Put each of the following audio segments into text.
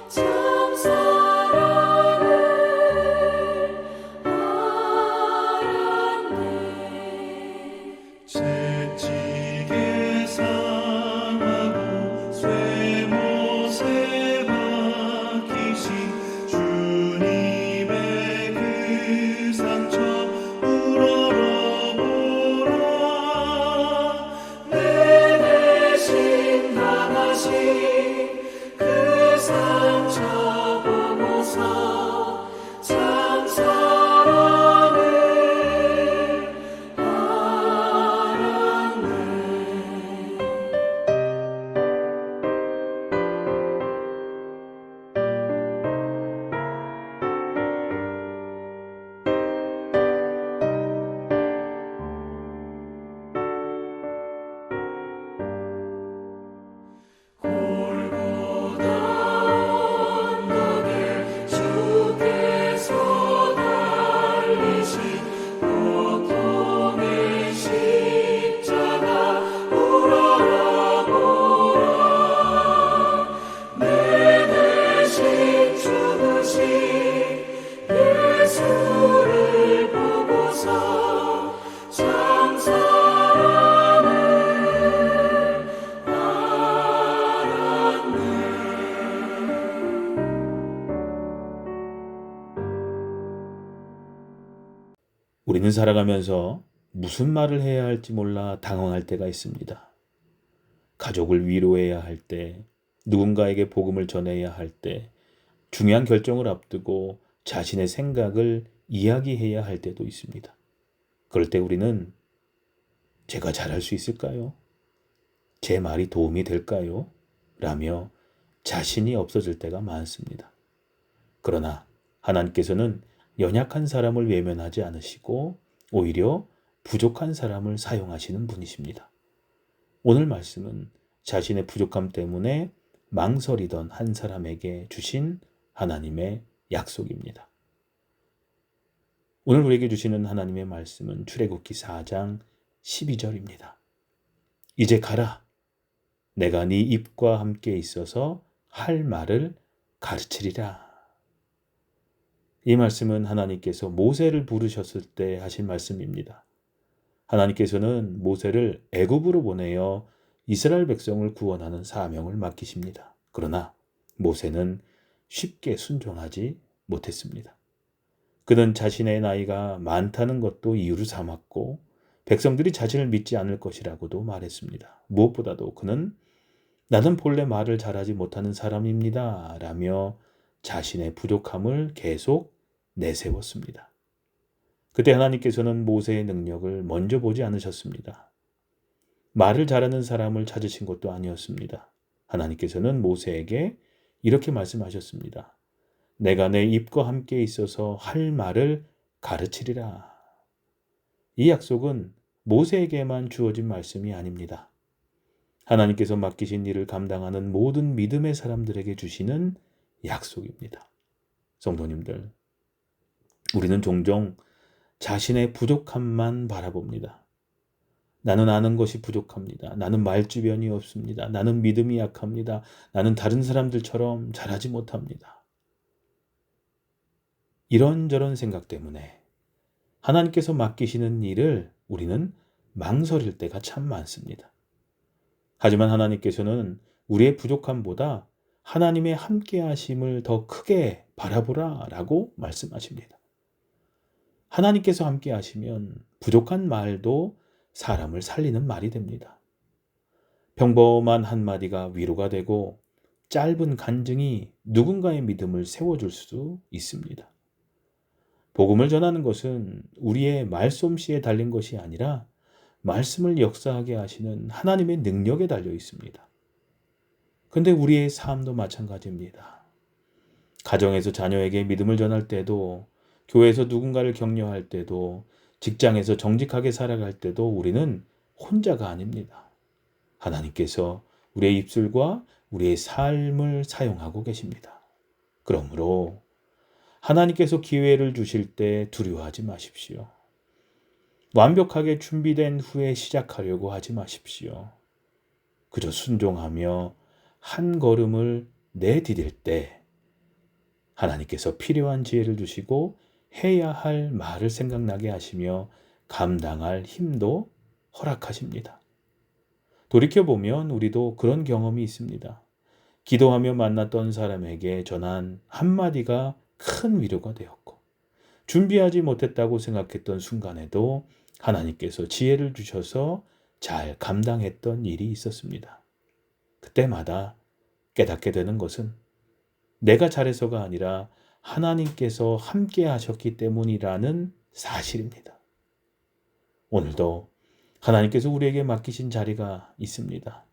참 사랑을 알았네. 채찍에 상하고 쇠못에 박히신 주님의 그 상처 우러러보라. 내 대신 당하신 그 상처 보고서 참 사랑을 알았네. 골고다 언덕에 주께서 달리신 고통의 십자가 우러러보라. 내 대신 죽으신 예수를 보고서 참 사랑을 알았네. 우리는 살아가면서 무슨 말을 해야 할지 몰라 당황할 때가 있습니다. 가족을 위로해야 할 때, 누군가에게 복음을 전해야 할 때, 중요한 결정을 앞두고 자신의 생각을 이야기해야 할 때도 있습니다. 그럴 때 우리는 제가 잘할 수 있을까요? 제 말이 도움이 될까요? 라며 자신이 없어질 때가 많습니다. 그러나 하나님께서는 연약한 사람을 외면하지 않으시고 오히려 부족한 사람을 사용하시는 분이십니다. 오늘 말씀은 자신의 부족함 때문에 망설이던 한 사람에게 주신 하나님의 약속입니다. 오늘 우리에게 주시는 하나님의 말씀은 출애굽기 4장 12절입니다. 이제 가라. 내가 네 입과 함께 있어서 할 말을 가르치리라. 이 말씀은 하나님께서 모세를 부르셨을 때 하신 말씀입니다. 하나님께서는 모세를 애굽으로 보내어 이스라엘 백성을 구원하는 사명을 맡기십니다. 그러나 모세는 쉽게 순종하지 못했습니다. 그는 자신의 나이가 많다는 것도 이유로 삼았고 백성들이 자신을 믿지 않을 것이라고도 말했습니다. 무엇보다도 그는 나는 본래 말을 잘하지 못하는 사람입니다. 라며 자신의 부족함을 계속 내세웠습니다. 그때 하나님께서는 모세의 능력을 먼저 보지 않으셨습니다. 말을 잘하는 사람을 찾으신 것도 아니었습니다. 하나님께서는 모세에게 이렇게 말씀하셨습니다. 내가 내 입과 함께 있어서 할 말을 가르치리라. 이 약속은 모세에게만 주어진 말씀이 아닙니다. 하나님께서 맡기신 일을 감당하는 모든 믿음의 사람들에게 주시는 약속입니다. 성도님들, 우리는 종종 자신의 부족함만 바라봅니다. 나는 아는 것이 부족합니다. 나는 말주변이 없습니다. 나는 믿음이 약합니다. 나는 다른 사람들처럼 잘하지 못합니다. 이런저런 생각 때문에 하나님께서 맡기시는 일을 우리는 망설일 때가 참 많습니다. 하지만 하나님께서는 우리의 부족함보다 하나님의 함께하심을 더 크게 바라보라 라고 말씀하십니다. 하나님께서 함께하시면 부족한 말도 사람을 살리는 말이 됩니다. 평범한 한마디가 위로가 되고 짧은 간증이 누군가의 믿음을 세워줄 수도 있습니다. 복음을 전하는 것은 우리의 말솜씨에 달린 것이 아니라 말씀을 역사하게 하시는 하나님의 능력에 달려 있습니다. 근데 우리의 삶도 마찬가지입니다. 가정에서 자녀에게 믿음을 전할 때도, 교회에서 누군가를 격려할 때도, 직장에서 정직하게 살아갈 때도 우리는 혼자가 아닙니다. 하나님께서 우리의 입술과 우리의 삶을 사용하고 계십니다. 그러므로 하나님께서 기회를 주실 때 두려워하지 마십시오. 완벽하게 준비된 후에 시작하려고 하지 마십시오. 그저 순종하며 한 걸음을 내디딜 때 하나님께서 필요한 지혜를 주시고 해야 할 말을 생각나게 하시며 감당할 힘도 허락하십니다. 돌이켜보면 우리도 그런 경험이 있습니다. 기도하며 만났던 사람에게 전한 한마디가 큰 위로가 되었고, 준비하지 못했다고 생각했던 순간에도 하나님께서 지혜를 주셔서 잘 감당했던 일이 있었습니다. 그때마다 깨닫게 되는 것은 내가 잘해서가 아니라 하나님께서 함께 하셨기 때문이라는 사실입니다. 오늘도 하나님께서 우리에게 맡기신 자리가 있습니다.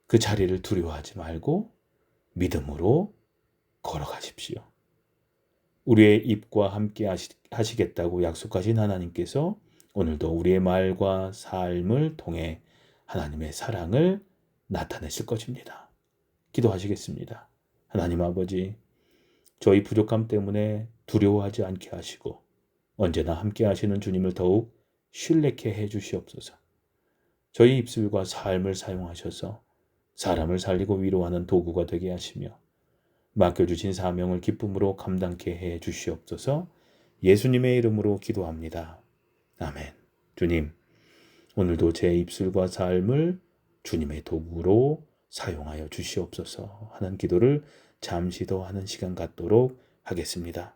그 자리를 두려워하지 말고 믿음으로 걸어가십시오. 우리의 입과 함께 하시겠다고 약속하신 하나님께서 오늘도 우리의 말과 삶을 통해 하나님의 사랑을 나타내실 것입니다. 기도하시겠습니다. 하나님 아버지, 저희 부족함 때문에 두려워하지 않게 하시고 언제나 함께 하시는 주님을 더욱 신뢰케 해 주시옵소서. 저희 입술과 삶을 사용하셔서 사람을 살리고 위로하는 도구가 되게 하시며 맡겨주신 사명을 기쁨으로 감당케 해 주시옵소서. 예수님의 이름으로 기도합니다. 아멘. 주님, 오늘도 제 입술과 삶을 주님의 도구로 사용하여 주시옵소서 하는 기도를 잠시 더 하는 시간 갖도록 하겠습니다.